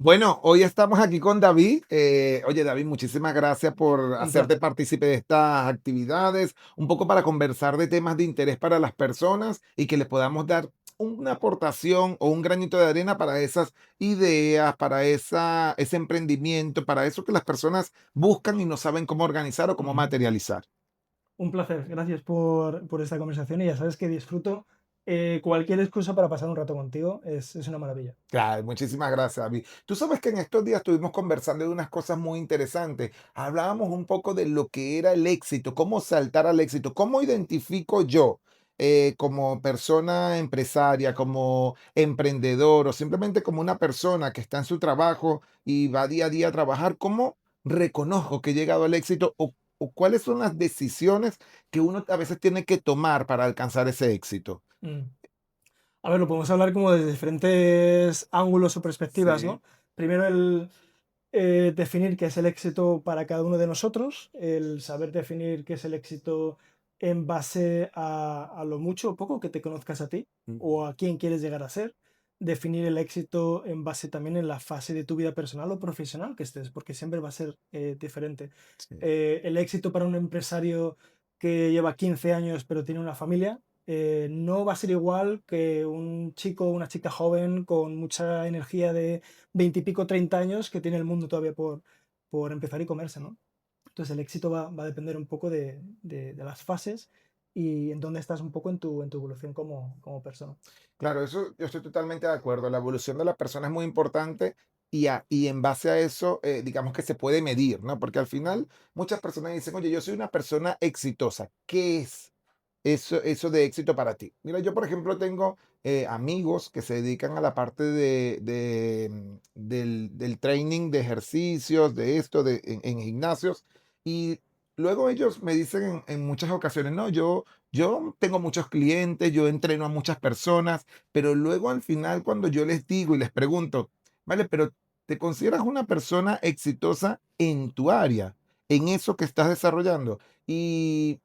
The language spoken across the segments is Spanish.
Bueno, hoy estamos aquí con David. Oye, David, muchísimas gracias por Un hacerte placer. partícipe de estas actividades, un poco para conversar de temas de interés para las personas y que les podamos dar una aportación o un granito de arena para esas ideas, para ese emprendimiento, para eso que las personas buscan y no saben cómo organizar o cómo Ujú. materializar. Un placer. Gracias por esta conversación y ya sabes que disfruto cualquier excusa para pasar un rato contigo. Es una maravilla. Claro, muchísimas gracias, David. Tú sabes que en estos días estuvimos conversando de unas cosas muy interesantes. Hablábamos un poco de lo que era el éxito, cómo saltar al éxito, cómo identifico yo como persona empresaria, como emprendedor o simplemente como una persona que está en su trabajo y va día a día a trabajar, cómo reconozco que he llegado al éxito o cuáles son las decisiones que uno a veces tiene que tomar para alcanzar ese éxito. Mm. A ver, lo podemos hablar como desde diferentes ángulos o perspectivas, Sí. ¿no? Primero definir qué es el éxito para cada uno de nosotros, el saber definir qué es el éxito en base a lo mucho o poco que te conozcas a ti o a quién quieres llegar a ser. Definir el éxito en base también en la fase de tu vida personal o profesional que estés, porque siempre va a ser diferente. Sí. El éxito para un empresario que lleva 15 años pero tiene una familia no va a ser igual que un chico o una chica joven con mucha energía de 20 y pico, 30 años que tiene el mundo todavía por empezar y comerse, ¿no? Entonces el éxito va a depender un poco de las fases y en dónde estás un poco en tu evolución como persona. Claro, eso yo estoy totalmente de acuerdo. La evolución de la persona es muy importante y en base a eso, digamos que se puede medir, ¿no? Porque al final muchas personas dicen, oye, yo soy una persona exitosa. ¿Qué es eso de éxito para ti? Mira, yo por ejemplo tengo amigos que se dedican a la parte del training de ejercicios, de esto, en gimnasios, y luego ellos me dicen en muchas ocasiones, no, yo tengo muchos clientes, yo entreno a muchas personas, pero luego al final cuando yo les digo y les pregunto, vale, pero ¿te consideras una persona exitosa en tu área, en eso que estás desarrollando? Y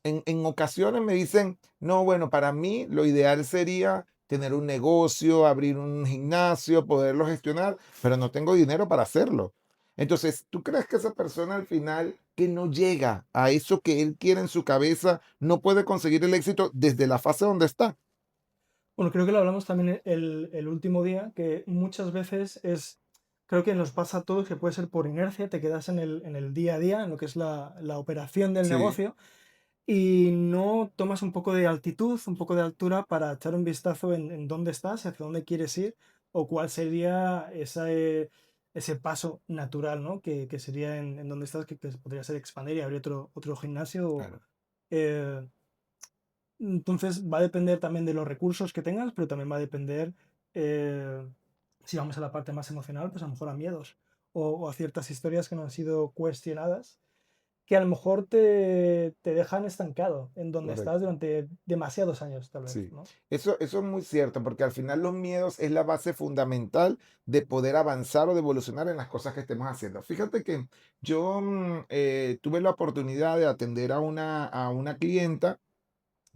en ocasiones me dicen, no, bueno, para mí lo ideal sería tener un negocio, abrir un gimnasio, poderlo gestionar, pero no tengo dinero para hacerlo. Entonces, ¿tú crees que esa persona al final que no llega a eso que él quiere en su cabeza, no puede conseguir el éxito desde la fase donde está? Bueno, creo que lo hablamos también el último día, que muchas veces creo que nos pasa a todos que puede ser por inercia, te quedas en el día a día, en lo que es la operación del Sí, negocio y no tomas un poco de altitud, un poco de altura para echar un vistazo en dónde estás, hacia dónde quieres ir o cuál sería ese paso natural, ¿no? Que sería en dónde estás, que podría ser expandir y abrir otro gimnasio. claro. Eh, entonces va a depender también de los recursos que tengas, pero también va a depender, eh, si vamos a la parte más emocional, pues a lo mejor a miedos o a ciertas historias que no han sido cuestionadas que a lo mejor te dejan estancado en donde estás Correcto. durante demasiados años, tal vez, Sí, ¿no? eso es muy cierto, porque al final los miedos es la base fundamental de poder avanzar o de evolucionar en las cosas que estemos haciendo. Fíjate que yo tuve la oportunidad de atender a una clienta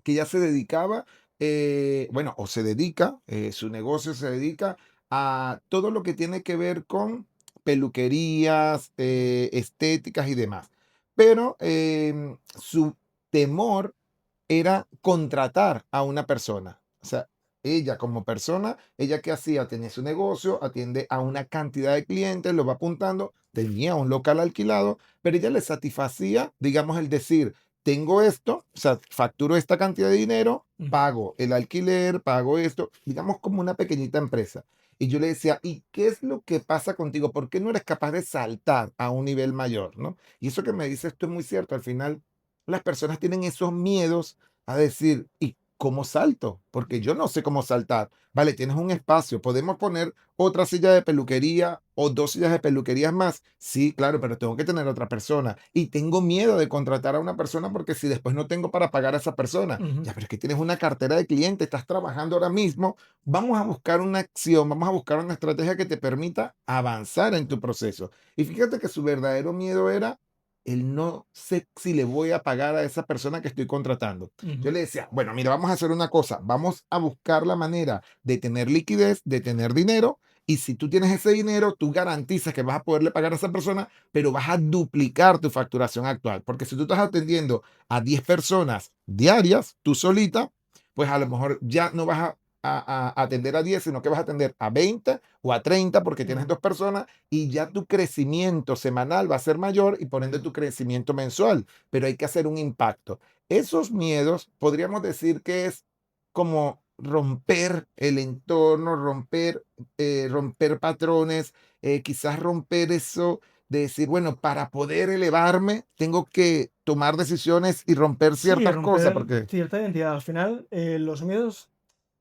que ya se dedicaba, bueno, o se dedica, su negocio se dedica a todo lo que tiene que ver con peluquerías, estéticas y demás. Pero su temor era contratar a una persona. O sea, ella como persona, ella que hacía, tenía su negocio, atiende a una cantidad de clientes, lo va apuntando, tenía un local alquilado, pero ella le satisfacía, digamos, el decir, tengo esto, o sea, facturo esta cantidad de dinero, Ujú. pago el alquiler, pago esto, digamos como una pequeñita empresa. Y yo le decía, ¿y qué es lo que pasa contigo? ¿Por qué no eres capaz de saltar a un nivel mayor, no? Y eso que me dices esto es muy cierto. Al final, las personas tienen esos miedos a decir, ¿y cómo salto? Porque yo no sé cómo saltar. Vale, tienes un espacio, podemos poner otra silla de peluquería o dos sillas de peluquerías más. Sí, claro, pero tengo que tener otra persona. Y tengo miedo de contratar a una persona porque si después no tengo para pagar a esa persona, Ujú. ya, pero es que tienes una cartera de clientes, estás trabajando ahora mismo. Vamos a buscar una acción, vamos a buscar una estrategia que te permita avanzar en tu proceso. Y fíjate que su verdadero miedo era el no sé si le voy a pagar a esa persona que estoy contratando. Yo Ujú. le decía, bueno, mira, vamos a hacer una cosa, vamos a buscar la manera de tener liquidez, de tener dinero Y si tú tienes ese dinero, tú garantizas que vas a poderle pagar a esa persona, pero vas a duplicar tu facturación actual. Porque si tú estás atendiendo a 10 personas diarias, tú solita, pues a lo mejor ya no vas a atender a 10, sino que vas a atender a 20 o a 30 porque tienes Mm. dos personas y ya tu crecimiento semanal va a ser mayor y por ende tu crecimiento mensual. Pero hay que hacer un impacto. Esos miedos podríamos decir que es como romper el entorno, romper patrones, quizás romper eso de decir, bueno, para poder elevarme tengo que tomar decisiones y romper Sí, ciertas cosas, romper porque cierta identidad. Al final, los miedos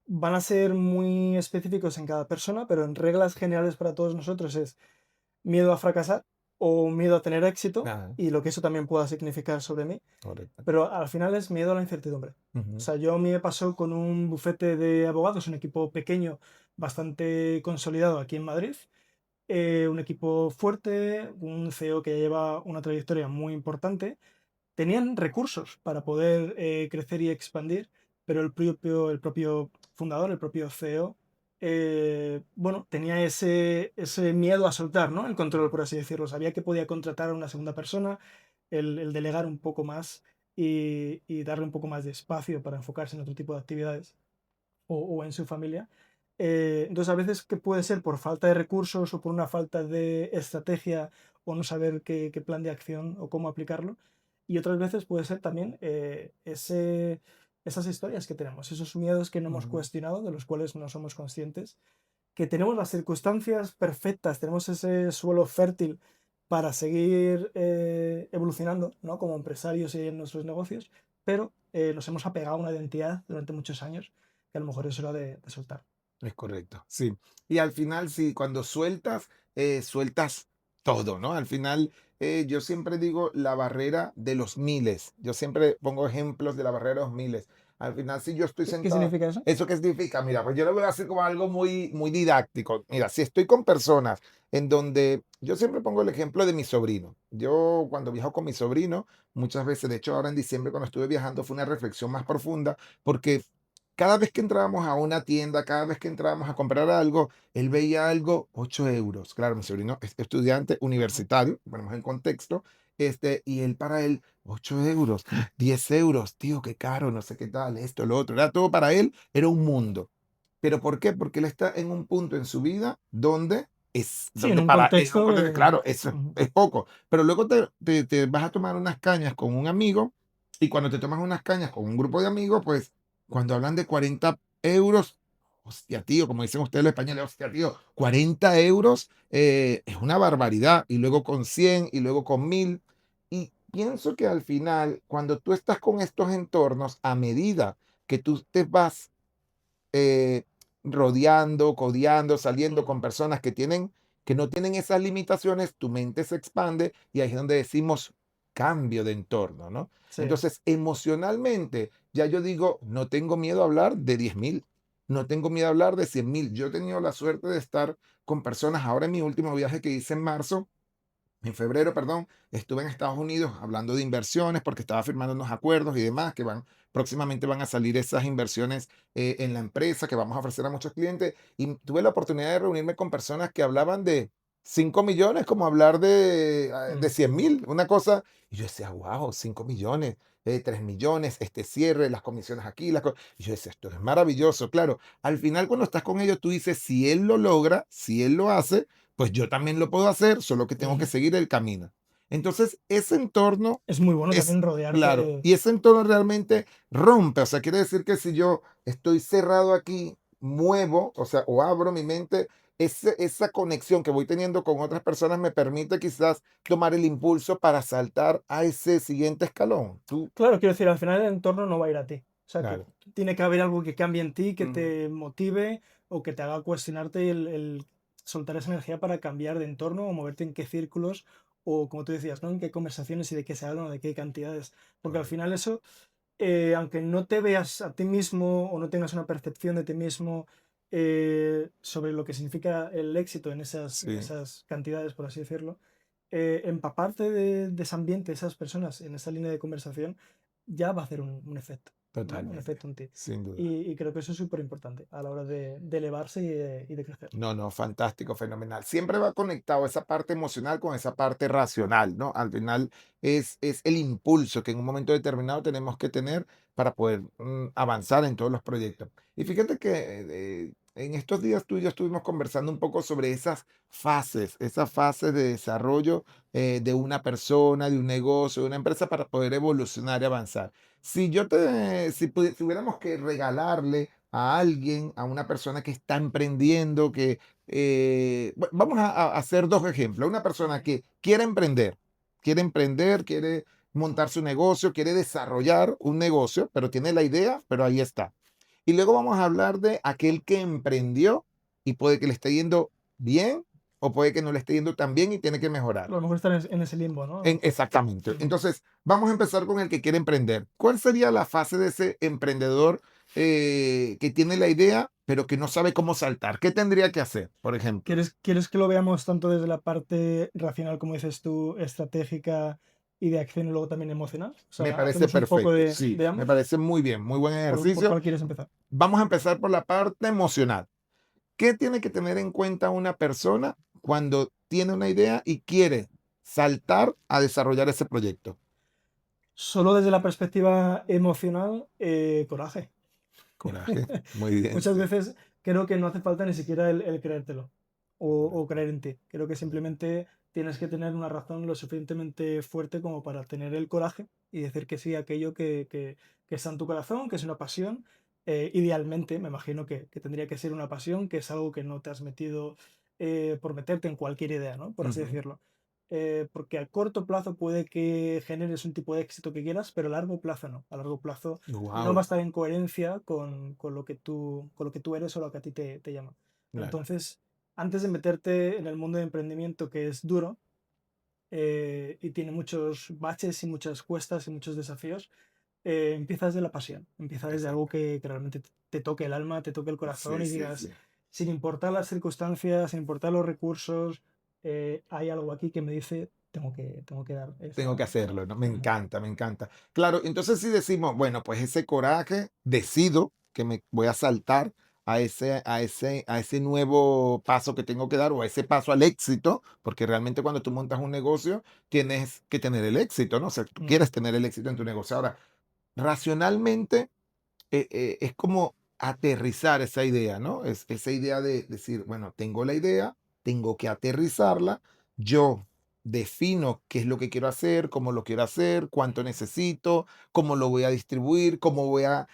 van a ser muy específicos en cada persona, pero en reglas generales para todos nosotros es miedo a fracasar o miedo a tener éxito nada, y lo que eso también pueda significar sobre mí, correcto. pero al final es miedo a la incertidumbre. O Ujú, sea, yo a mí me pasó con un bufete de abogados, un equipo pequeño, bastante consolidado aquí en Madrid, un equipo fuerte, un CEO que ya lleva una trayectoria muy importante. Tenían recursos para poder crecer y expandir, pero el propio fundador, el propio CEO, bueno, tenía ese miedo a soltar, ¿no? El control, por así decirlo. Sabía que podía contratar a una segunda persona, el delegar un poco más y darle un poco más de espacio para enfocarse en otro tipo de actividades o en su familia. Entonces, a veces que puede ser por falta de recursos o por una falta de estrategia o no saber qué plan de acción o cómo aplicarlo. Y otras veces puede ser también esas historias que tenemos, esos miedos que no hemos ujú. cuestionado, de los cuales no somos conscientes, que tenemos las circunstancias perfectas, tenemos ese suelo fértil para seguir evolucionando, ¿no? Como empresarios y en nuestros negocios, pero nos hemos apegado a una identidad durante muchos años que a lo mejor es hora de soltar. Es correcto, sí. Y al final, sí, cuando sueltas, sueltas todo, ¿no? Al final, yo siempre digo la barrera de los miles. Yo siempre pongo ejemplos de la barrera de los miles. Al final, si yo estoy ¿Qué sentado, significa eso? ¿eso qué significa? Mira, pues yo lo voy a hacer como algo muy, muy didáctico. Mira, si estoy con personas en donde yo siempre pongo el ejemplo de mi sobrino. Yo cuando viajo con mi sobrino, muchas veces, de hecho ahora en diciembre cuando estuve viajando fue una reflexión más profunda porque cada vez que entrábamos a una tienda, cada vez que entrábamos a comprar algo, él veía algo, 8 euros. Claro, mi sobrino es estudiante Ujú. universitario, ponemos en contexto, y él para él, 8 euros, 10 euros, tío, qué caro, no sé qué tal, esto, lo otro, era todo para él, era un mundo. ¿Pero por qué? Porque él está en un punto en su vida donde Sí, en donde un para, contexto de... claro, eso es, Ujú. es poco, pero luego te vas a tomar unas cañas con un amigo y cuando te tomas unas cañas con un grupo de amigos, pues cuando hablan de 40 euros, hostia, tío, como dicen ustedes los españoles, hostia, tío, 40 euros es una barbaridad. Y luego con 100 y luego con 1000. Y pienso que al final, cuando tú estás con estos entornos, a medida que tú te vas eh, rodeando, codeando, saliendo con personas que no tienen esas limitaciones, tu mente se expande y ahí es donde decimos cambio de entorno, ¿no? Sí. Entonces, emocionalmente, ya yo digo, no tengo miedo a hablar de 10.000, no tengo miedo a hablar de 100.000. Yo he tenido la suerte de estar con personas ahora en mi último viaje que hice en marzo en febrero, perdón, estuve en Estados Unidos hablando de inversiones porque estaba firmando unos acuerdos y demás que próximamente van a salir esas inversiones en la empresa que vamos a ofrecer a muchos clientes. Y tuve la oportunidad de reunirme con personas que hablaban de 5 millones, como hablar de Mm. 100.000, una cosa. Y yo decía, wow, 5 millones, 3 millones, este cierre, las comisiones aquí. Y yo decía, esto es maravilloso. Claro, al final cuando estás con ellos, tú dices, si él lo logra, si él lo hace pues yo también lo puedo hacer, solo que tengo que Ujú. seguir el camino. Entonces, ese entorno Es muy bueno es también claro, rodearte. y ese entorno realmente rompe, o sea, quiere decir que si yo estoy cerrado aquí, muevo, o sea, o abro mi mente, esa conexión que voy teniendo con otras personas me permite quizás tomar el impulso para saltar a ese siguiente escalón. Tú, Claro, quiero decir, al final el entorno no va a ir a ti. O sea, que claro. tiene que haber algo que cambie en ti, que Ujú. te motive o que te haga cuestionarte el soltar esa energía para cambiar de entorno o moverte en qué círculos o, como tú decías, ¿no? En qué conversaciones y de qué se hablan o de qué cantidades. Porque al Correcto. final eso, aunque no te veas a ti mismo o no tengas una percepción de ti mismo sobre lo que significa el éxito en Sí. esas cantidades, por así decirlo, empaparte de ese ambiente, de esas personas, en esa línea de conversación, ya va a hacer un efecto. ¿no? Un Totalmente, efecto en ti. sin duda. Y creo que eso es súper importante a la hora de elevarse y de crecer. No, no, fantástico, fenomenal. Siempre va conectado esa parte emocional con esa parte racional, ¿no? Al final es el impulso que en un momento determinado tenemos que tener para poder avanzar en todos los proyectos. Y fíjate que en estos días tú y yo estuvimos conversando un poco sobre esas fases de desarrollo de una persona, de un negocio, de una empresa para poder evolucionar y avanzar. Si tuviéramos que regalarle a alguien, a una persona que está emprendiendo, vamos a hacer dos ejemplos. Una persona que quiere emprender, quiere montar su negocio, quiere desarrollar un negocio, pero tiene la idea, pero ahí está. Y luego vamos a hablar de aquel que emprendió y puede que le esté yendo bien o puede que no le esté yendo tan bien y tiene que A mejorar. lo mejor estar en ese limbo, ¿no? Exactamente. Ujú. Entonces, vamos a empezar con el que quiere emprender. ¿Cuál sería la fase de ese emprendedor que tiene la idea, pero que no sabe cómo saltar? ¿Qué tendría que hacer, por ejemplo? ¿Quieres que lo veamos tanto desde la parte racional, como dices tú, estratégica y de acción y luego también emocional? O Me sea, parece hacemos un poco perfecto. de Sí, me ambos. parece muy bien, muy buen ¿Por ejercicio. cuál quieres empezar? Vamos a empezar por la parte emocional. ¿Qué tiene que tener en cuenta una persona cuando tiene una idea y quiere saltar a desarrollar ese proyecto? Solo desde la perspectiva emocional, coraje. Coraje. Muy bien, Muchas sí. veces creo que no hace falta ni siquiera el creértelo o creer en ti. Creo que simplemente tienes que tener una razón lo suficientemente fuerte como para tener el coraje y decir que sí a aquello que está en tu corazón, que es una pasión. Idealmente, me imagino que tendría que ser una pasión, que es algo que no te has metido por meterte en cualquier idea, ¿no? Por así Ujú. decirlo. Porque a corto plazo puede que generes un tipo de éxito que quieras, pero a largo plazo no. A largo plazo no va a Guau, estar en coherencia con lo que tú eres o lo que a ti te llama. claro. Entonces, antes de meterte en el mundo de emprendimiento, que es duro y tiene muchos baches y muchas cuestas y muchos desafíos, empieza desde la pasión, empieza desde algo Exacto. que realmente te toque el alma, te toque el corazón Sí, y sí, sí. digas, sin importar las circunstancias, sin importar los recursos, hay algo aquí que me dice, tengo que dar Tengo que esa... hacerlo, ¿no? Me Ujú, encanta, me encanta. Claro, entonces si decimos, bueno, pues ese coraje, decido que me voy a saltar a ese nuevo paso que tengo que dar o a ese paso al éxito, porque realmente cuando tú montas un negocio tienes que tener el éxito, ¿no? O sea, tú ujú, quieres tener el éxito en tu negocio. Ahora, racionalmente es como aterrizar esa idea, ¿no? Es esa idea de decir, bueno, tengo la idea, tengo que aterrizarla, yo defino qué es lo que quiero hacer, cómo lo quiero hacer, cuánto necesito, cómo lo voy a distribuir, cómo voy a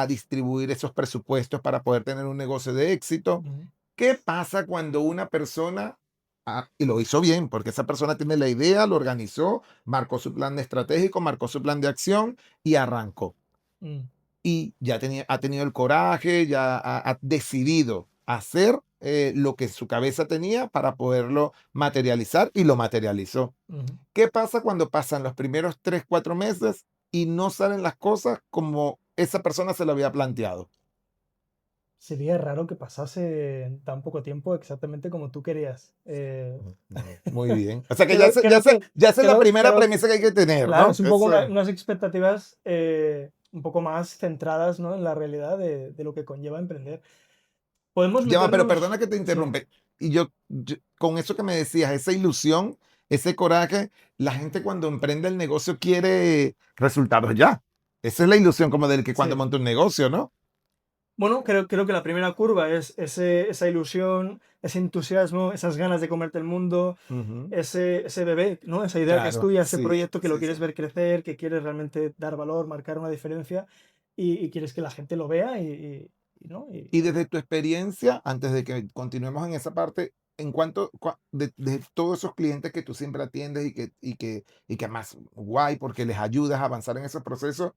distribuir esos presupuestos para poder tener un negocio de éxito. ujú, ¿Qué pasa cuando una persona, y lo hizo bien, porque esa persona tiene la idea, lo organizó, marcó su plan estratégico, marcó su plan de acción y arrancó? mm. Y ha tenido el coraje, ya ha decidido hacer lo que su cabeza tenía para poderlo materializar y lo materializó. Ujú. ¿Qué pasa cuando pasan los primeros 3, 4 meses y no salen las cosas como esa persona se lo había planteado? Sería raro que pasase en tan poco tiempo exactamente como tú querías. No, muy bien. O sea que Creo, creo que, ya esa es la primera creo que, premisa que hay que tener, claro, ¿no? es un poco Eso. unas expectativas un poco más centradas, ¿no? En la realidad de lo que conlleva emprender. Podemos Ya va, pero meternos, perdona que te sí, interrumpe. Y con eso que me decías, esa ilusión, ese coraje, la gente cuando emprende el negocio quiere resultados ya. Esa es la ilusión como del que cuando sí. monta un negocio, ¿no? Bueno, creo que la primera curva es esa ilusión, ese entusiasmo, esas ganas de comerte el mundo, Ujú. ese bebé, ¿no? Esa idea que es Claro, tuya, ese sí, proyecto que lo sí, sí. quieres ver crecer, que quieres realmente dar valor, marcar una diferencia y quieres que la gente lo vea ¿no? Y desde tu experiencia, antes de que continuemos en esa parte, en cuanto de todos esos clientes que tú siempre atiendes y que además, guay, porque les ayudas a avanzar en esos procesos,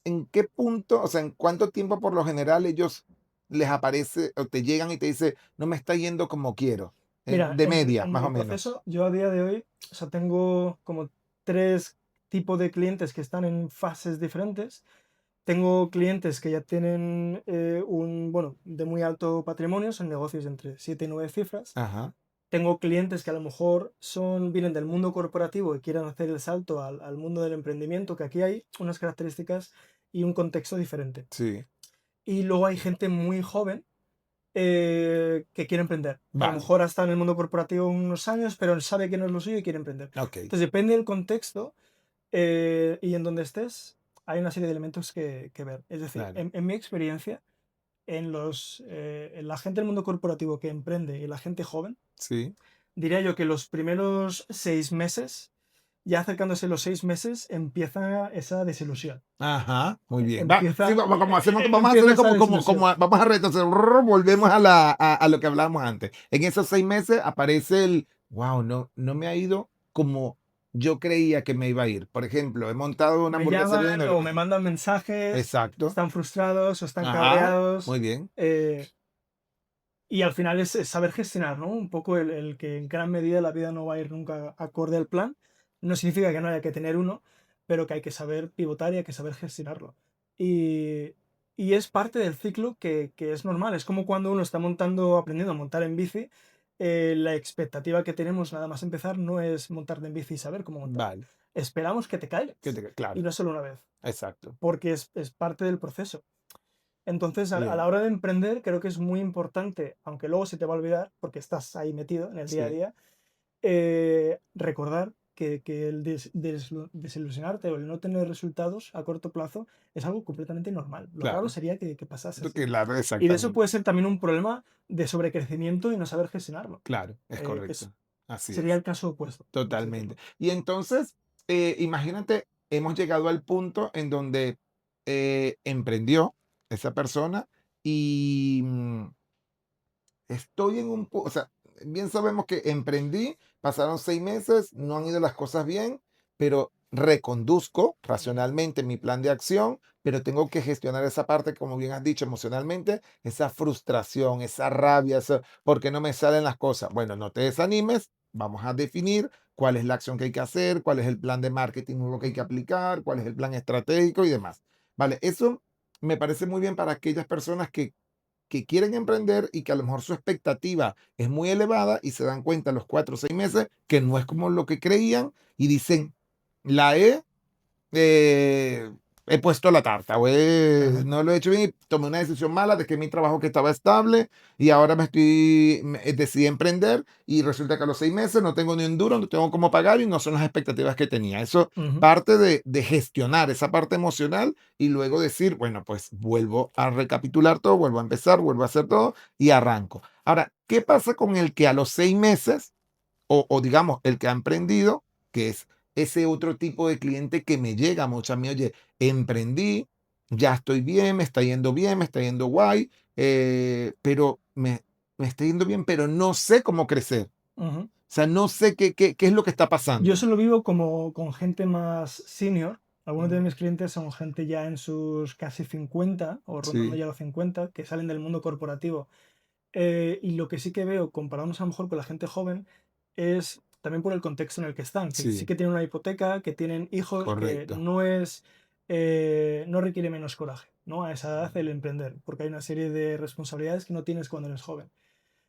¿en qué punto, o sea, en cuánto tiempo por lo general ellos les aparece o te llegan y te dicen, no me está yendo como quiero? Mira, De en, media, en más mi o menos. proceso, yo a día de hoy, o sea, tengo como tres tipos de clientes que están en fases diferentes. Tengo clientes que ya tienen bueno, de muy alto patrimonio, son negocios entre 7 y 9 cifras. Ajá. Tengo clientes que a lo mejor vienen del mundo corporativo y quieren hacer el salto al mundo del emprendimiento, que aquí hay unas características y un contexto diferente. Sí, Y luego hay gente muy joven que quiere emprender. Que a lo vale, mejor ha estado en el mundo corporativo unos años, pero sabe que no es lo suyo y quiere emprender. ok, Entonces, depende del contexto y en donde estés, hay una serie de elementos que ver. Es decir, vale, en mi experiencia, en la gente del mundo corporativo que emprende y la gente joven, sí. diría yo que los primeros 6 meses, ya acercándose los 6 meses, empieza esa desilusión. Ajá, muy bien. Va, sí, Empieza, como hacemos, vamos a empieza hacerle esa como, desilusión. vamos a retroceder, volvemos a lo que hablábamos antes. En esos 6 meses aparece wow, no me ha ido como yo creía que me iba a ir. Por ejemplo, he montado una Me hamburguesería llaman o me mandan mensajes, exacto. están frustrados o están Ajá, cabreados. muy bien. eh, y al final es saber gestionar, ¿no? Un poco el que en gran medida la vida no va a ir nunca acorde al plan. No significa que no haya que tener uno, pero que hay que saber pivotar y hay que saber gestionarlo. Y, y es parte del ciclo que es normal. Es como cuando uno está aprendiendo a montar en bici. La expectativa que tenemos nada más empezar no es montarte en bici y saber cómo montar. Vale, Esperamos que te caigas. Y claro, no solo una vez, exacto. porque es parte del proceso. Entonces, a la Bien, hora de emprender, creo que es muy importante, aunque luego se te va a olvidar, porque estás ahí metido en el día a sí, día, recordar que el desilusionarte o el no tener resultados a corto plazo es algo completamente normal. Lo raro claro. sería que pasase así. Claro, Y de eso exactamente. puede ser también un problema de sobrecrecimiento y no saber gestionarlo. Claro, es Es, correcto. Así sería es. el caso opuesto, por así Totalmente. decirlo. Y entonces, imagínate, hemos llegado al punto en donde emprendió esa persona y estoy en o sea, bien sabemos que emprendí, pasaron 6 meses, no han ido las cosas bien, pero reconduzco Ujú, racionalmente mi plan de acción, pero tengo que gestionar esa parte, como bien has dicho, emocionalmente, esa frustración, esa rabia, eso, porque no me salen las cosas. Bueno, no te desanimes, vamos a definir cuál es la acción que hay que hacer, cuál es el plan de marketing nuevo que hay que ujú, aplicar, cuál es el plan estratégico y demás. Vale, eso me parece muy bien para aquellas personas que quieren emprender y que a lo mejor su expectativa es muy elevada y se dan cuenta a los 4 o 6 meses que no es como lo que creían y dicen, la eh, he puesto la tarta o ajá, no lo he hecho bien y tomé una decisión mala de que mi trabajo que estaba estable y ahora decidí emprender y resulta que a los 6 meses no tengo ni un duro, no tengo cómo pagar y no son las expectativas que tenía. Eso ujú, parte de gestionar esa parte emocional y luego decir, bueno, pues vuelvo a recapitular todo, vuelvo a empezar, vuelvo a hacer todo y arranco. Ahora, ¿qué pasa con el que a los 6 meses o digamos, el que ha emprendido, que es ese otro tipo de cliente que me llega mucho a mí, oye, emprendí, ya estoy bien, me está yendo guay, pero me está yendo bien, pero no sé cómo crecer. ujú. O sea, no sé qué es lo que está Yo pasando. eso lo vivo como con gente más senior. Algunos de Ujú. mis clientes son gente ya en sus casi 50 o rondando Sí, ya los 50, que salen del mundo corporativo. Y lo que sí que veo, comparándonos a lo mejor con la gente joven, es también por el contexto en el que están, que sí sí, que tienen una hipoteca, que tienen hijos, que correcto. no requiere menos coraje, ¿no? A esa edad el emprender, porque hay una serie de responsabilidades que no tienes cuando eres joven.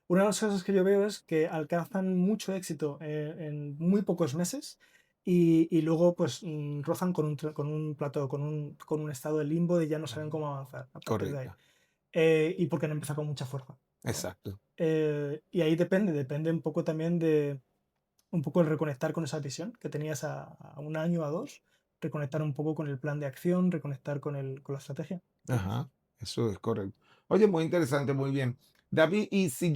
Una de las cosas que yo veo es que alcanzan mucho éxito en muy pocos meses y luego pues rozan con un plató, con un estado de limbo de ya no saben cómo avanzar a partir de ahí. Correcto. Y porque han empezado con mucha fuerza, ¿no? Exacto. Y ahí depende un poco también de un poco el reconectar con esa visión que tenías a un año, a dos, reconectar un poco con el plan de acción, reconectar con la estrategia. Ajá, eso es correcto. Oye, muy interesante, muy bien. David, y si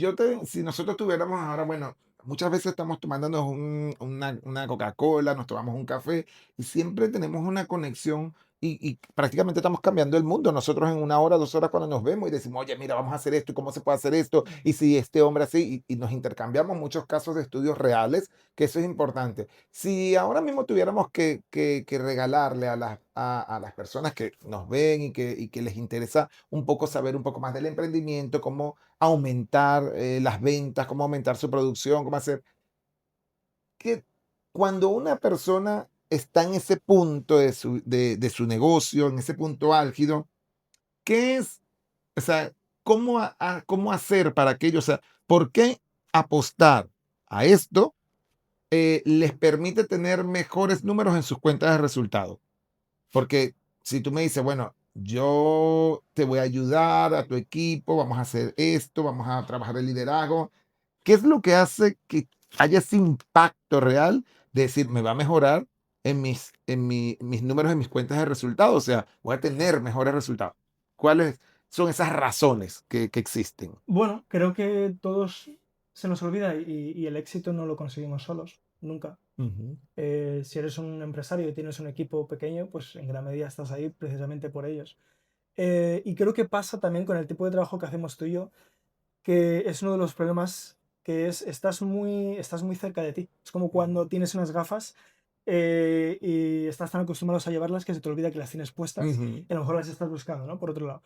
nosotros tuviéramos ahora, bueno, muchas veces estamos tomándonos una Coca-Cola, nos tomamos un café y siempre tenemos una conexión y prácticamente estamos cambiando el mundo. Nosotros en 1 hora, 2 horas cuando nos vemos y decimos, oye, mira, vamos a hacer esto y cómo se puede hacer esto y si este hombre así y nos intercambiamos muchos casos de estudios reales, que eso es importante. Si ahora mismo tuviéramos que regalarle a las personas que nos ven y que les interesa un poco saber un poco más del emprendimiento, cómo aumentar las ventas, cómo aumentar su producción, cómo hacer que cuando una persona está en ese punto de su negocio, en ese punto álgido, ¿qué es? O sea, ¿cómo hacer para que ellos, o sea, por qué apostar a esto les permite tener mejores números en sus cuentas de resultados? Porque si tú me dices, bueno, yo te voy a ayudar a tu equipo, vamos a hacer esto, vamos a trabajar el liderazgo. ¿Qué es lo que hace que haya ese impacto real de decir, me va a mejorar mis números, en mis cuentas de resultados? O sea, voy a tener mejores resultados. ¿Cuáles son esas razones que existen? Bueno, creo que todos se nos olvida y el éxito no lo conseguimos solos, nunca. Ujú, Si eres un empresario y tienes un equipo pequeño, pues en gran medida estás ahí precisamente por ellos. Y creo que pasa también con el tipo de trabajo que hacemos tú y yo, que es uno de los problemas que es, estás muy cerca de ti. Es como cuando tienes unas gafas y estás tan acostumbrados a llevarlas que se te olvida que las tienes puestas ujú. y a lo mejor las estás buscando, ¿no? Por otro lado,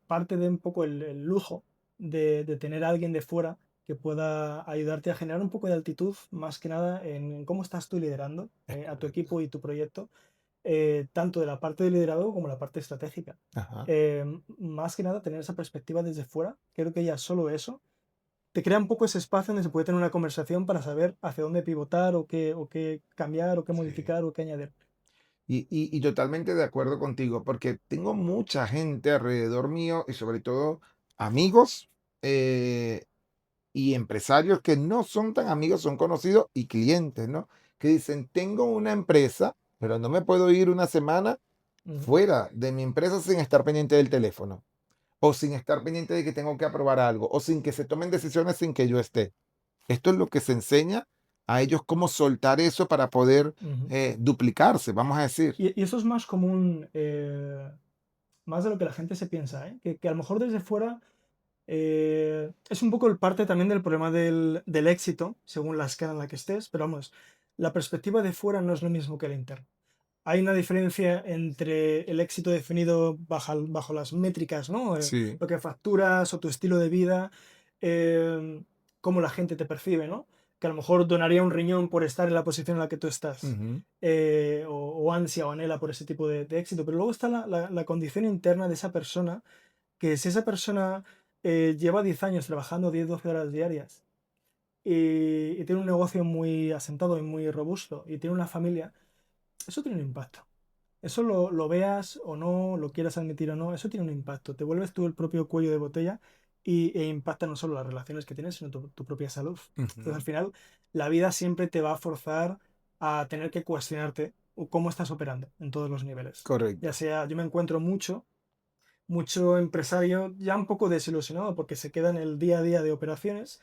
parte de un poco el lujo de tener a alguien de fuera que pueda ayudarte a generar un poco de altitud, más que nada en cómo estás tú liderando Es a tu correcto. equipo y tu proyecto, tanto de la parte de liderazgo como la parte estratégica. Ajá. Más que nada, tener esa perspectiva desde fuera, creo que ya solo eso te crea un poco ese espacio donde se puede tener una conversación para saber hacia dónde pivotar o qué cambiar o qué Sí. modificar o qué añadir. Y totalmente de acuerdo contigo, porque tengo mucha gente alrededor mío y sobre todo amigos eh, y empresarios que no son tan amigos, son conocidos y clientes, ¿no? Que dicen, tengo una empresa, pero no me puedo ir una semana Ujú, fuera de mi empresa sin estar pendiente del teléfono, o sin estar pendiente de que tengo que aprobar algo, o sin que se tomen decisiones sin que yo esté. Esto es lo que se enseña a ellos cómo soltar eso para poder ujú. duplicarse, vamos a decir. Y eso es más común, más de lo que la gente se piensa, ¿eh? Que a lo mejor desde fuera es un poco el parte también del problema del éxito, según la escala en la que estés, pero vamos, la perspectiva de fuera no es lo mismo que la interna. Hay una diferencia entre el éxito definido bajo las métricas, ¿no? Sí. Lo que facturas o tu estilo de vida, eh, cómo la gente te percibe, ¿no? Que a lo mejor donaría un riñón por estar en la posición en la que tú estás, Ujú. o ansia o anhela por ese tipo de éxito. Pero luego está la condición interna de esa persona, que si esa persona lleva 10 años trabajando 10 12 horas diarias y tiene un negocio muy asentado y muy robusto y tiene una familia, eso tiene un impacto. Eso lo veas o no, lo quieras admitir o no, eso tiene un impacto. Te vuelves tú el propio cuello de botella e impacta no solo las relaciones que tienes, sino tu propia salud. Entonces, al Ujú. final, la vida siempre te va a forzar a tener que cuestionarte cómo estás operando en todos los niveles. Ya Correcto. sea, yo me encuentro mucho empresario ya un poco desilusionado porque se queda en el día a día de operaciones.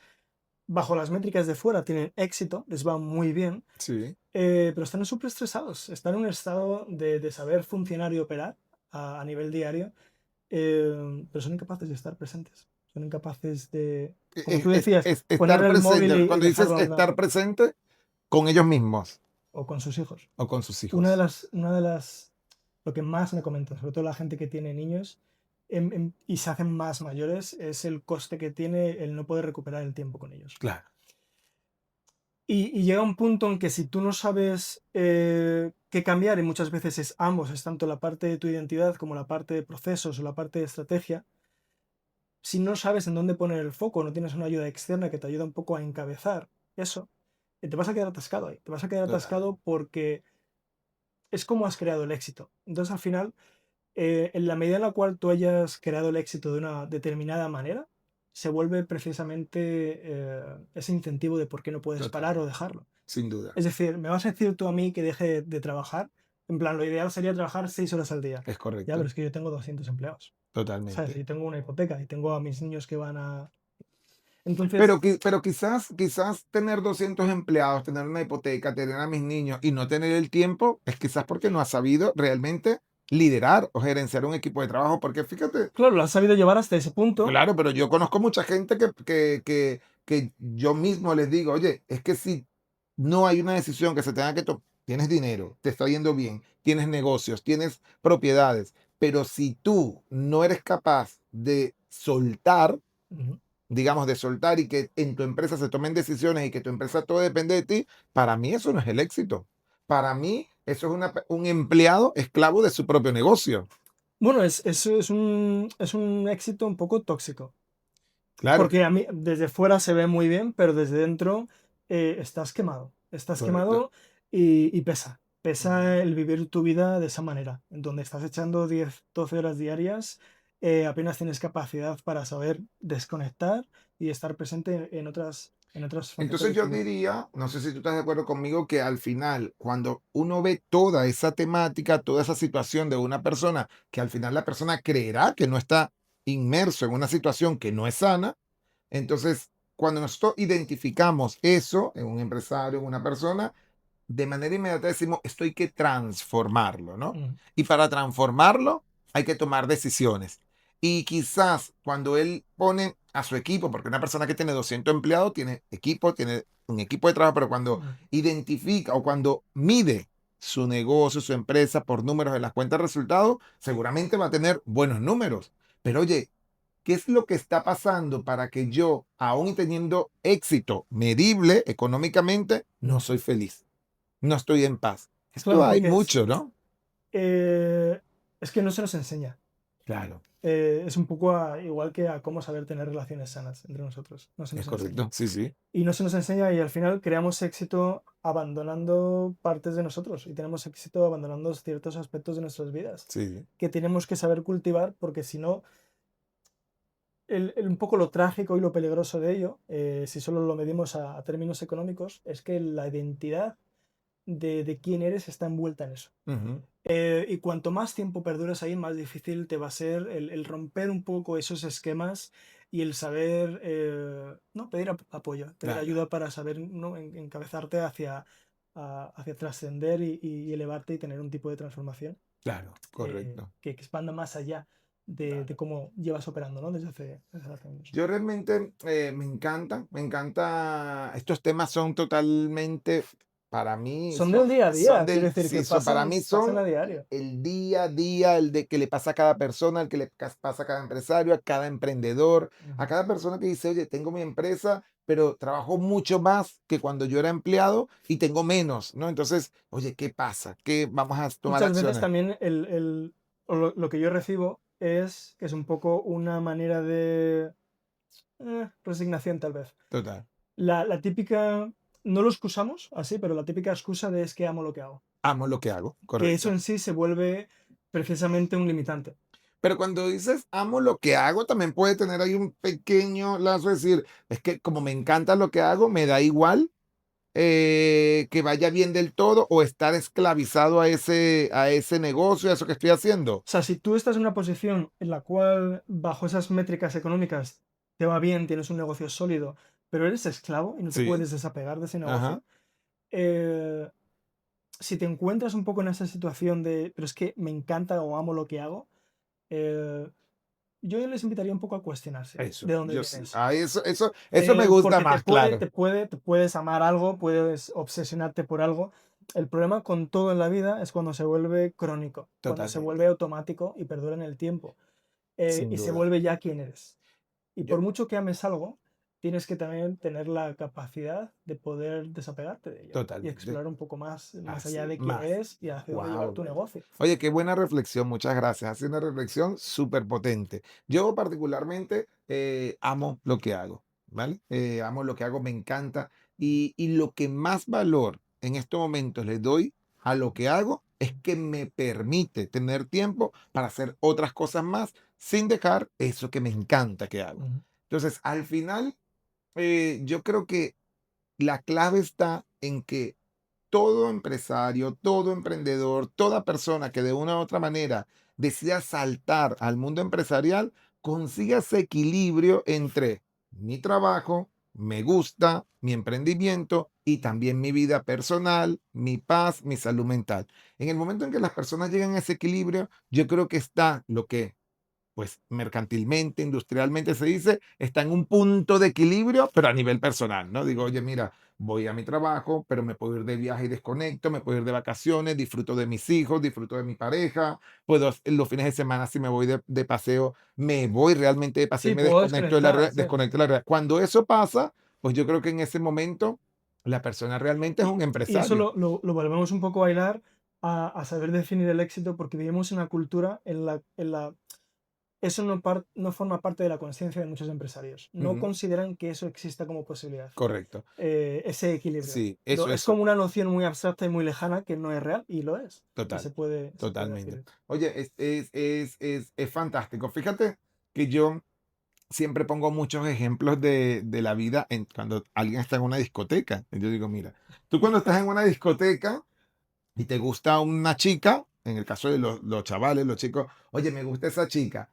Bajo las métricas de fuera tienen éxito, les va muy bien, Sí. pero están súper estresados, están en un estado de saber funcionar y operar a nivel diario, pero son incapaces de estar presentes, son incapaces de, como tú decías, poner Estar el móvil presente. y Cuando dices dejarlo a un lado, estar presente con ellos mismos o con sus hijos. o con sus Una de hijos. las, una de las, lo que más me comentan, sobre todo la gente que tiene niños y se hacen más mayores, es el coste que tiene el no poder recuperar el tiempo con ellos. Claro. Y llega un punto en que si tú no sabes qué cambiar, y muchas veces es ambos, es tanto la parte de tu identidad como la parte de procesos o la parte de estrategia, si no sabes en dónde poner el foco, no tienes una ayuda externa que te ayuda un poco a encabezar eso, te vas a quedar atascado ahí. Te vas a quedar Total. atascado porque es como has creado el éxito. Entonces, al final, en la medida en la cual tú hayas creado el éxito de una determinada manera, se vuelve precisamente ese incentivo de por qué no puedes parar o Totalmente. dejarlo. Sin duda. Es decir, ¿me vas a decir tú a mí que deje de trabajar? En plan, lo ideal sería trabajar 6 horas al día. Es Ya, pero correcto. es que yo tengo 200 empleados, ¿sabes? Totalmente. Y tengo una hipoteca y tengo a mis niños que van a... Entonces, Pero quizás tener 200 empleados, tener una hipoteca, tener a mis niños y no tener el tiempo, es quizás porque no has sabido realmente liderar o gerenciar un equipo de trabajo. Porque fíjate, claro, lo has sabido llevar hasta ese punto. claro, pero yo conozco mucha gente que yo mismo les digo, oye, es que si no hay una decisión que se tenga que tomar, tienes dinero, te está yendo bien, tienes negocios, tienes propiedades, pero si tú no eres capaz de soltar, Ujú. digamos, de soltar y que en tu empresa se tomen decisiones y que tu empresa todo depende de ti, para mí eso no es el éxito. Para mí eso es un empleado esclavo de su propio negocio. Bueno, es un éxito un poco tóxico, Claro, porque a mí desde fuera se ve muy bien, pero desde dentro estás correcto. quemado y pesa. Ujú. pesa el vivir tu vida de esa manera, en donde estás echando 10, 12 horas diarias, apenas tienes capacidad para saber desconectar y estar presente en otras facetas Entonces de yo tu vida. diría, no sé si tú estás de acuerdo conmigo, que al final, cuando uno ve toda esa temática, toda esa situación de una persona, que al final la persona creerá que no está inmerso en una situación que no es sana, entonces cuando nosotros identificamos eso en un empresario, en una persona, de manera inmediata decimos, esto hay que transformarlo, ¿no? Mm, Y para transformarlo hay que tomar decisiones. Y quizás cuando él pone a su equipo, porque una persona que tiene 200 empleados tiene equipo, tiene un equipo de trabajo, pero cuando mm. identifica o cuando mide su negocio, su empresa por números en las cuentas de resultados, seguramente va a tener buenos números. Pero oye, ¿qué es lo que está pasando para que yo, aún teniendo éxito medible económicamente, no Mm. soy feliz? No estoy en paz. Esto Claro, hay porque mucho, ¿no? eh, es que no se nos enseña. Claro, Es un poco igual que a cómo saber tener relaciones sanas entre nosotros. No se es nos enseña. correcto. Sí, sí, Y no se nos enseña y al final creamos éxito abandonando partes de nosotros y tenemos éxito abandonando ciertos aspectos de nuestras vidas sí. que tenemos que saber cultivar porque si no, un poco lo trágico y lo peligroso de ello, si solo lo medimos a términos económicos, es que la identidad de quién eres está envuelta en eso. Ujú. Y cuanto más tiempo perduras ahí, más difícil te va a ser el romper un poco esos esquemas y el saber no pedir apoyo, pedir Claro, ayuda para saber ¿no? encabezarte hacia, hacia trascender y elevarte y tener un tipo de transformación claro, correcto. que expanda más allá de cómo llevas operando ¿no? desde hace años. Yo realmente me encanta, estos temas son totalmente, para mí, Son del día a son día, quiero del, decir, que sí, para mí pasan son a diario. el día a día, el de que le pasa a cada persona, el que le pasa a cada empresario, a cada emprendedor, a Ujú. cada persona que dice, oye, tengo mi empresa, pero trabajo mucho más que cuando yo era empleado y tengo menos, ¿no? Entonces, oye, ¿qué pasa? ¿Qué vamos a tomar Muchas veces acciones? también o lo que yo recibo es un poco una manera de resignación, tal vez. Total. La típica, no lo excusamos así, pero la típica excusa de es que amo lo que hago. Amo lo que hago, Que eso correcto. en sí se vuelve precisamente un limitante. Pero cuando dices amo lo que hago, también puede tener ahí un pequeño lazo, de decir, es que como me encanta lo que hago, me da igual que vaya bien del todo o estar esclavizado a ese negocio, a eso que estoy haciendo. O sea, si tú estás en una posición en la cual, bajo esas métricas económicas, te va bien, tienes un negocio sólido, pero eres esclavo y no te Sí, puedes desapegar de ese ajá, negocio, eh, si te encuentras un poco en esa situación de, pero es que me encanta o amo lo que hago, eh, yo les invitaría un poco a cuestionarse de eso, dónde yo sí, viene eso. ah, eso me gusta Porque más, claro, te puedes amar algo, puedes obsesionarte por algo. El problema con todo en la vida es cuando se vuelve crónico, cuando se vuelve totalmente, automático y perdura en el tiempo, sin y se duda. vuelve ya quien eres. Y Yo, por mucho que ames algo, tienes que también tener la capacidad de poder desapegarte de ello y totalmente, explorar un poco más, más allá así, de quién más. eres y hacia dónde llevar Wow. tu negocio. Oye, qué buena reflexión, muchas gracias. Ha sido una reflexión súper potente. Yo particularmente amo lo que hago, ¿vale? Amo lo que hago, me encanta. Y lo que más valor en estos momentos le doy a lo que hago es que me permite tener tiempo para hacer otras cosas más sin dejar eso que me encanta que hago. Ujú. Entonces, al final, yo creo que la clave está en que todo empresario, todo emprendedor, toda persona que de una u otra manera decida saltar al mundo empresarial, consiga ese equilibrio entre mi trabajo, me gusta, mi emprendimiento y también mi vida personal, mi paz, mi salud mental. En el momento en que las personas llegan a ese equilibrio, yo creo que está lo que pues mercantilmente, industrialmente se dice, está en un punto de equilibrio, pero a nivel personal, ¿no? Digo, oye, mira, voy a mi trabajo, pero me puedo ir de viaje y desconecto, me puedo ir de vacaciones, disfruto de mis hijos, disfruto de mi pareja, puedo los fines de semana si me voy de paseo, me voy realmente de paseo y Sí, me puedo desconecto de la desconectar, sí. desconecto de la realidad. Cuando eso pasa, pues yo creo que en ese momento la persona realmente es un Y eso empresario. lo volvemos un poco a bailar a saber definir el éxito porque vivimos en una cultura eso no forma parte de la conciencia de muchos empresarios. No Ujú, consideran que eso exista como posibilidad, correcto. ese equilibrio. Sí, eso, Es eso. como una noción muy abstracta y muy lejana que no es real, y lo es. Y Total, se puede totalmente. decir. Oye, es fantástico. Fíjate que yo siempre pongo muchos ejemplos de la vida cuando alguien está en una discoteca. Y yo digo, mira, tú cuando estás en una discoteca y te gusta una chica, en el caso de los chavales, los chicos, oye, me gusta esa chica.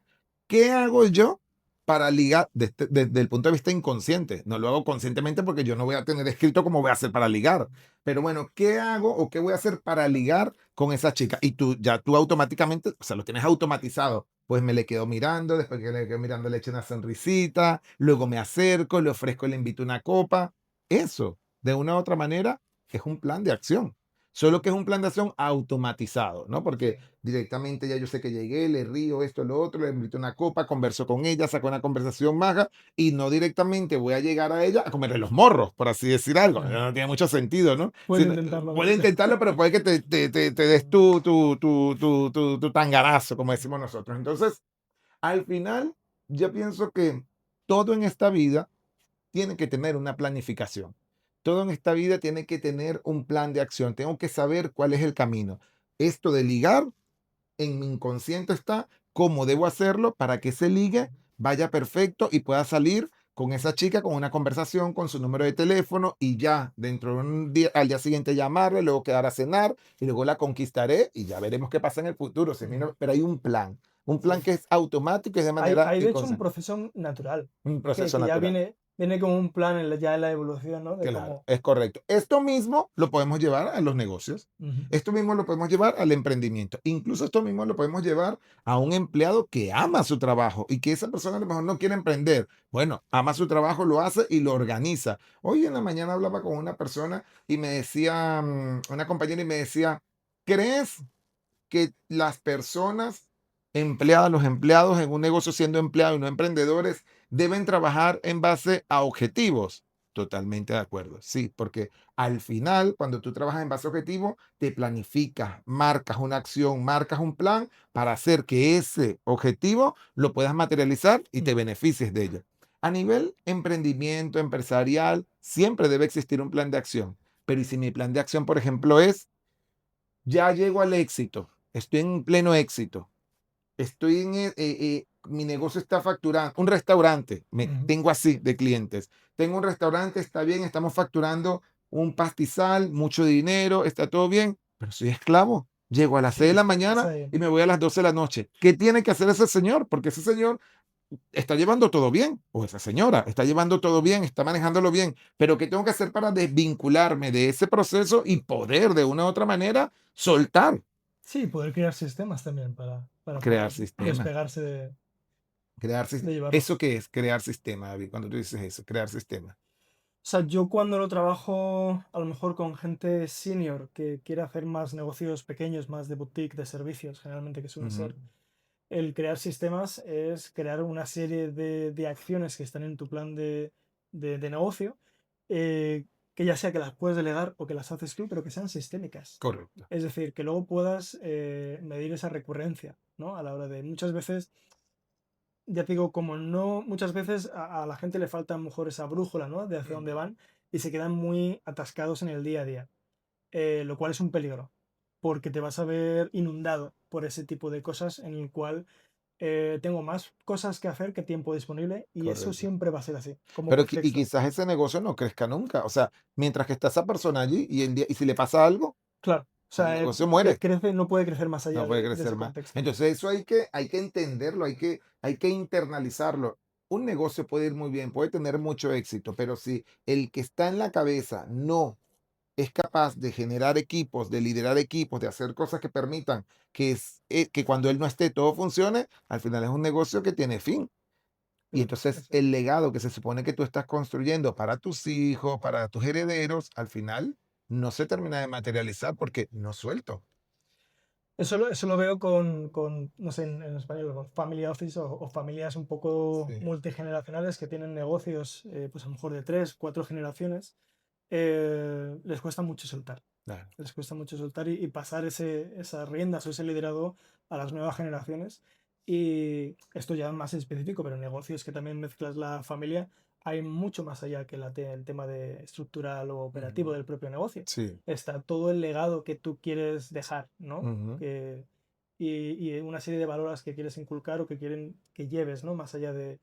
¿Qué hago yo para ligar desde el punto de vista inconsciente? No lo hago conscientemente porque yo no voy a tener escrito cómo voy a hacer para ligar. Pero bueno, ¿qué hago o qué voy a hacer para ligar con esa chica? Y tú automáticamente, o sea, lo tienes automatizado. Pues me le quedo mirando, después que le quedo mirando le echo una sonrisita, luego me acerco, le ofrezco, le invito una copa. Eso, de una u otra manera, es un plan de acción. Solo que es un plan de acción automatizado, ¿no? Porque Sí. directamente ya yo sé que llegué, le río esto, lo otro, le invito una copa, converso con ella, saco una conversación maja y no directamente voy a llegar a ella a comerle los morros, por así decir algo. Ujú. No tiene mucho sentido, ¿no? Puedes intentarlo, pero Puede sí. intentarlo, pero puede que te des tu tangarazo, como decimos nosotros. Entonces, al final, yo pienso que todo en esta vida tiene que tener una planificación. Todo en esta vida tiene que tener un plan de acción. Tengo que saber cuál es el camino. Esto de ligar, en mi inconsciente está cómo debo hacerlo para que ese ligue vaya perfecto y pueda salir con esa chica con una conversación, con su número de teléfono y ya dentro de un día, al día siguiente llamarle, luego quedar a cenar y luego la conquistaré y ya veremos qué pasa en el futuro. Si a mí Ujú. pero hay un plan Sí. que es automático y es de manera Hay de hecho un inconsciente. proceso natural, Un proceso que ya natural. viene como un plan ya en la evolución, ¿no? De Claro, cómo. es correcto. Esto mismo lo podemos llevar a los negocios. Ujú. Esto mismo lo podemos llevar al emprendimiento. Incluso esto mismo lo podemos llevar a un empleado que ama su trabajo y que esa persona a lo mejor no quiere emprender. Bueno, ama su trabajo, lo hace y lo organiza. Hoy en la mañana hablaba con una persona y me decía, una compañera y me decía, ¿crees que las personas empleadas, los empleados en un negocio siendo empleados y no emprendedores, deben trabajar en base a objetivos? Totalmente de acuerdo, sí, porque al final, cuando tú trabajas en base a objetivos, te planificas, marcas una acción, marcas un plan para hacer que ese objetivo lo puedas materializar y te Mm. beneficies de ello. A nivel emprendimiento, empresarial, siempre debe existir un plan de acción. Pero ¿y si mi plan de acción, por ejemplo, es ya llego al éxito, estoy en pleno éxito, estoy mi negocio está facturando, un restaurante, me Ujú. tengo así de clientes, tengo un restaurante, está bien, estamos facturando un pastizal, mucho dinero, está todo bien, pero soy esclavo. Llego a las 6 de Sí, la estás mañana ahí. y me voy a las 12 de la noche. ¿Qué tiene que hacer ese señor? Porque ese señor está llevando todo bien, o esa señora está llevando todo bien, está manejándolo bien, pero ¿qué tengo que hacer para desvincularme de ese proceso y poder de una u otra manera soltar, Sí, poder crear sistemas también para crear poder sistemas, despegarse crear de llevarlo. ¿Eso qué es? Crear sistema, David, cuando tú dices eso, crear sistema. O sea, yo cuando lo trabajo a lo mejor con gente senior que quiere hacer más negocios pequeños, más de boutique, de servicios, generalmente que suelen Ujú, ser, el crear sistemas es crear una serie de acciones que están en tu plan de negocio, eh, que ya sea que las puedes delegar o que las haces tú, pero que sean sistémicas. correcto. Es decir, que luego puedas medir esa recurrencia, ¿no? A la hora de muchas veces, ya te digo, como no, muchas veces a la gente le falta a lo mejor esa brújula, ¿no? De hacia dónde Ujú, van y se quedan muy atascados en el día a día, lo cual es un peligro, porque te vas a ver inundado por ese tipo de cosas en el cual tengo más cosas que hacer que tiempo disponible y eso correcto. siempre va a ser así, como Pero y contexto. quizás ese negocio no crezca nunca. O sea, mientras que está esa persona allí y si le pasa algo, Claro, o el sea, negocio muere. crece, no puede crecer más No allá puede de crecer ese más. contexto. Entonces, eso hay que entenderlo, hay que internalizarlo. Un negocio puede ir muy bien, puede tener mucho éxito, pero si el que está en la cabeza no es capaz de generar equipos, de liderar equipos, de hacer cosas que permitan que cuando él no esté todo funcione, al final es un negocio que tiene fin. Y Claro, entonces eso es. el legado que se supone que tú estás construyendo para tus hijos, para tus herederos, al final no se termina de materializar porque no suelto. Eso lo veo no sé en español, con family office o familias un poco Sí, multigeneracionales que tienen negocios, pues a lo mejor de tres, cuatro generaciones, les cuesta mucho soltar. claro. Les cuesta mucho soltar y pasar esas riendas o ese liderazgo a las nuevas generaciones. Y esto ya más específico, pero en negocios que también mezclas la familia, hay mucho más allá que el tema de estructural o operativo Ujú. del propio negocio. Sí. Está todo el legado que tú quieres dejar, ¿no? Ujú. Y una serie de valores que quieres inculcar o que quieren que lleves, ¿no? Más allá de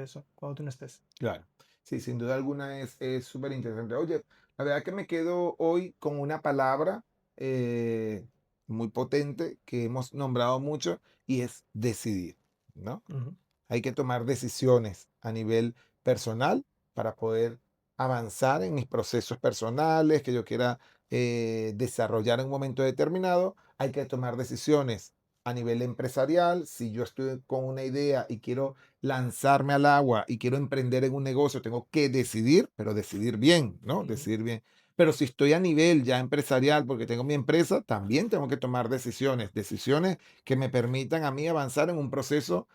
eso, cuando tú no estés. Claro. Sí, sin duda alguna es súper interesante. Oye, la verdad que me quedo hoy con una palabra eh, muy potente que hemos nombrado mucho y es decidir, ¿no? Ujú, Hay que tomar decisiones a nivel personal para poder avanzar en mis procesos personales que yo quiera desarrollar en un momento determinado. Hay que tomar decisiones a nivel empresarial. Si yo estoy con una idea y quiero lanzarme al agua y quiero emprender en un negocio, tengo que decidir, pero decidir bien, ¿no? ujú, Decidir bien. Pero si estoy a nivel ya empresarial porque tengo mi empresa, también tengo que tomar decisiones, decisiones que me permitan a mí avanzar en un proceso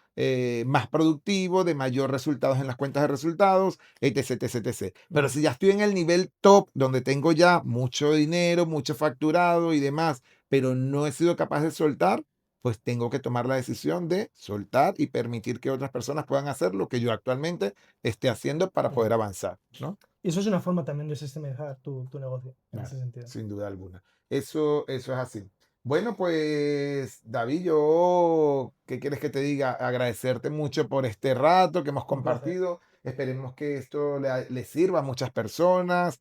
más productivo, de mayor resultados en las cuentas de resultados, etc, etc, etc. Pero ujú. si ya estoy en el nivel top, donde tengo ya mucho dinero, mucho facturado y demás, pero no he sido capaz de soltar, pues tengo que tomar la decisión de soltar y permitir que otras personas puedan hacer lo que yo actualmente esté haciendo para Ujú. poder avanzar, ¿no? Y eso es una forma también de sistematizar tu negocio, en Claro, ese sentido. sin duda alguna. Eso es así. Bueno, pues David, yo, ¿qué quieres que te diga? Agradecerte mucho por este rato que hemos Un placer. compartido. Esperemos que esto le sirva a muchas personas.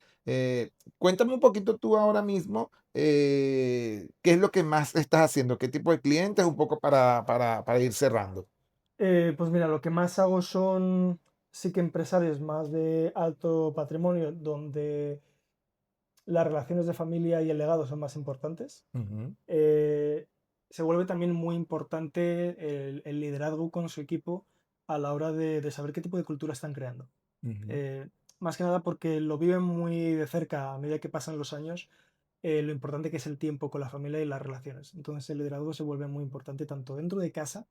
Cuéntame un poquito tú ahora mismo, ¿qué es lo que más estás haciendo? ¿Qué tipo de clientes? Un poco para ir cerrando. Pues mira, lo que más hago son sí que empresarios más de alto patrimonio, donde las relaciones de familia y el legado son más importantes. Ujú, Eh, Se vuelve también muy importante el liderazgo con su equipo a la hora de saber qué tipo de cultura están creando. ujú. Eh, Más que nada porque lo viven muy de cerca a medida que pasan los años, lo importante que es el tiempo con la familia y las relaciones. Entonces el liderazgo se vuelve muy importante tanto dentro de casa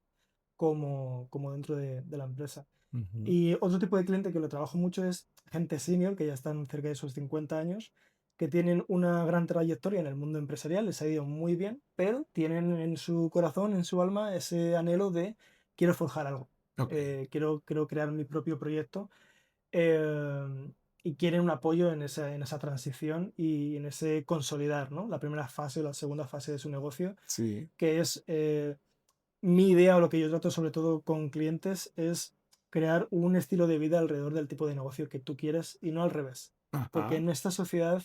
como dentro de la empresa. Ujú. Y otro tipo de cliente que lo trabajo mucho es gente senior, que ya están cerca de sus 50 años, que tienen una gran trayectoria en el mundo empresarial, les ha ido muy bien, pero tienen en su corazón, en su alma, ese anhelo de quiero forjar algo, Ok, quiero crear mi propio proyecto, eh, y quieren un apoyo en esa transición y en ese consolidar, ¿no? La primera fase o la segunda fase de su negocio, sí. que es mi idea o lo que yo trato sobre todo con clientes es crear un estilo de vida alrededor del tipo de negocio que tú quieres y no al revés. Porque Ajá. en esta sociedad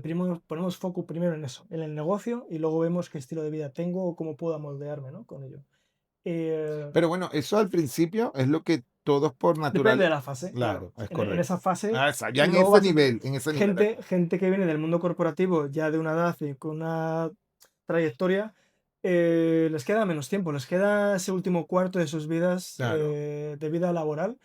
primero ponemos foco primero en eso, en el negocio y luego vemos qué estilo de vida tengo o cómo puedo moldearme, ¿no? Con ello. Eh, Pero bueno, eso al principio es lo que todos por Depende natural. de la fase, claro. Claro, es En correcto. esa fase Ah, ya luego vas a... en ese nivel es correcto. Gente que viene del mundo corporativo ya de una edad y con una trayectoria, les queda menos tiempo, les queda ese último cuarto de sus vidas Claro, de vida laboral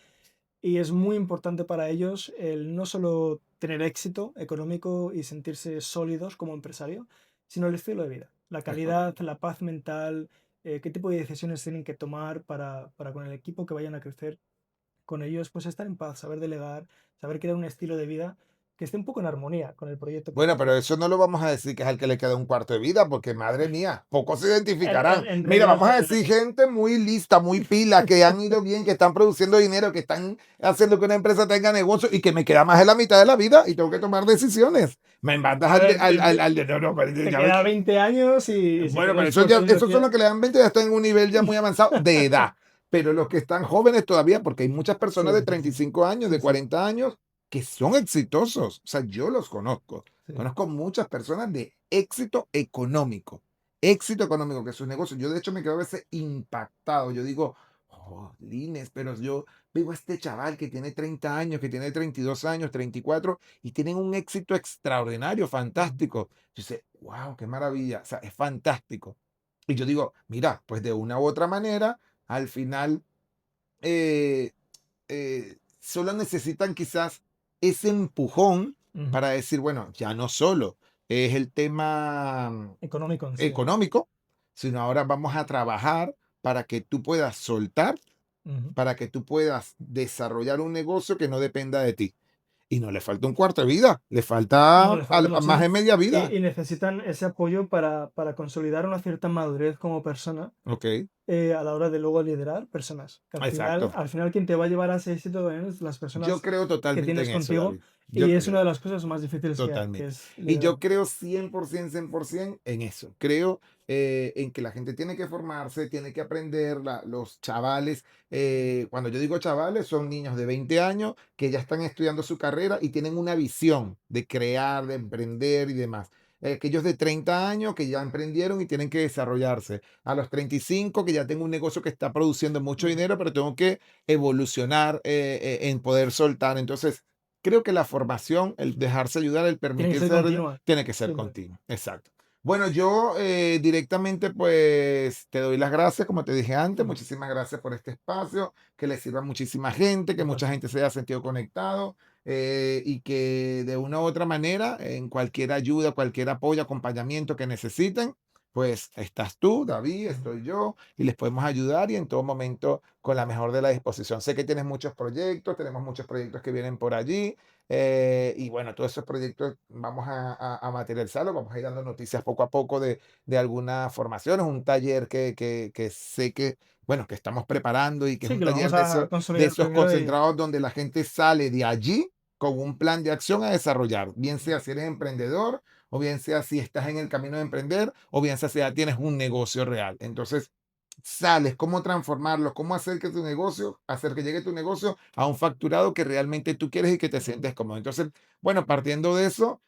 y es muy importante para ellos el no solo tener éxito económico y sentirse sólidos como empresario, sino el estilo de vida, la es calidad, correcto. la paz mental, qué tipo de decisiones tienen que tomar para con el equipo que vayan a crecer con ellos, pues estar en paz, saber delegar, saber crear un estilo de vida que esté un poco en armonía con el proyecto que Bueno, están pero creando. eso no lo vamos a decir que es al que le queda un cuarto de vida, porque madre mía, pocos se identificarán. En Mira, reglas vamos a generales. decir gente muy lista, muy pila, que han ido bien, que están produciendo dinero, que están haciendo que una empresa tenga negocio y que me queda más de la mitad de la vida y tengo que tomar decisiones. Me mandas A al de, ver, no, no, pero te ya ves. queda 20 años y si Bueno, pero quieres eso ya, conseguir lo esos son que... los que le dan 20, ya están en un nivel ya muy avanzado de edad. Pero los que están jóvenes todavía, porque hay muchas personas de Sí, sí, sí. 35 años, de Sí, sí. 40 años, que son exitosos. O sea, yo los conozco. Sí. Conozco muchas personas de éxito económico, que sus negocios. Yo de hecho me quedo a veces impactado. Yo digo, oh, Lines, pero yo veo a este chaval que tiene 30 años, que tiene 32 años, 34, y tienen un éxito extraordinario, Ujú. fantástico. Yo sé, wow, qué maravilla. O sea, es fantástico. Y yo digo, mira, pues de una u otra manera, al final eh, solo necesitan quizás ese empujón Ujú. para decir, bueno, ya no solo es el tema Económico en sí. económico, sino ahora vamos a trabajar para que tú puedas soltar, Ujú. para que tú puedas desarrollar un negocio que no dependa de ti. y no le falta un cuarto de vida, le No, falta les falta a más de muchísimo. media vida. Y necesitan ese apoyo para consolidar una cierta madurez como persona, Ok, a la hora de luego liderar personas. Que exacto. al final quien te va a llevar a ese éxito es las Yo personas creo que totalmente tienes en eso, contigo, David. Yo y es una creo. de las cosas más difíciles que hay, que Totalmente. es Y yo liderar. creo 100%, 100% en eso. Creo en que la gente tiene que formarse, tiene que aprender, los chavales, cuando yo digo chavales, son niños de 20 años que ya están estudiando su carrera y tienen una visión de crear, de emprender y demás. Aquellos de 30 años que ya emprendieron y tienen que desarrollarse. A los 35 que ya tengo un negocio que está produciendo mucho Ujú. dinero, pero tengo que evolucionar en poder soltar. Entonces, creo que la formación, el dejarse ayudar, el Tiene que ser permitirse ser, continua, tiene que ser siempre. continuo. Exacto. Bueno, yo directamente pues te doy las gracias, como te dije antes, Ujú. muchísimas gracias por este espacio, que le sirva a muchísima gente, que Un mucha placer. gente se haya sentido conectado y que de una u otra manera, en cualquier ayuda, cualquier apoyo, acompañamiento que necesiten, pues estás tú, David, Ujú. estoy yo y les podemos ayudar y en todo momento con la mejor de la disposición. Sé que tienes muchos proyectos, tenemos muchos proyectos que vienen por allí y bueno, todos esos proyectos vamos a materializarlos, vamos a ir dando noticias poco a poco de algunas formaciones, un taller que sé que, bueno, que estamos preparando y que es Sí, un que lo taller vamos de, a de consolidar esos primero y concentrados donde la gente sale de allí con un plan de acción a desarrollar, bien ujú. sea si eres emprendedor o bien sea si estás en el camino de emprender o bien sea si ya tienes un negocio real. Entonces, sales, cómo transformarlo, cómo hacer que tu negocio, hacer que llegue tu negocio a un facturado que realmente tú quieres y que te Ujú. sientes cómodo. Entonces, bueno, partiendo de eso,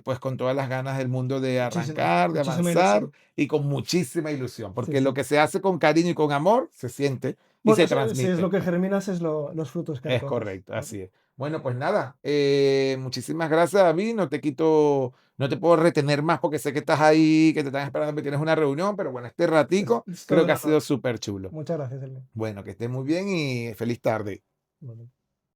pues con todas las ganas del mundo de arrancar, de Muchísima avanzar ilusión. y con muchísima ilusión, Sí, porque lo sí. que se hace con cariño y con amor se siente y Bueno, se si es lo transmite. que germinas, es los frutos que Es recoges, correcto, ¿vale? así es. Bueno, pues nada, muchísimas gracias, David. No te quito, no te puedo retener más porque sé que estás ahí, que te están esperando que tienes una reunión, pero bueno, este ratico Es todo creo un que ha sido honor. súper chulo. Muchas gracias, Elmi. Bueno, que estés muy bien y feliz tarde. Bueno.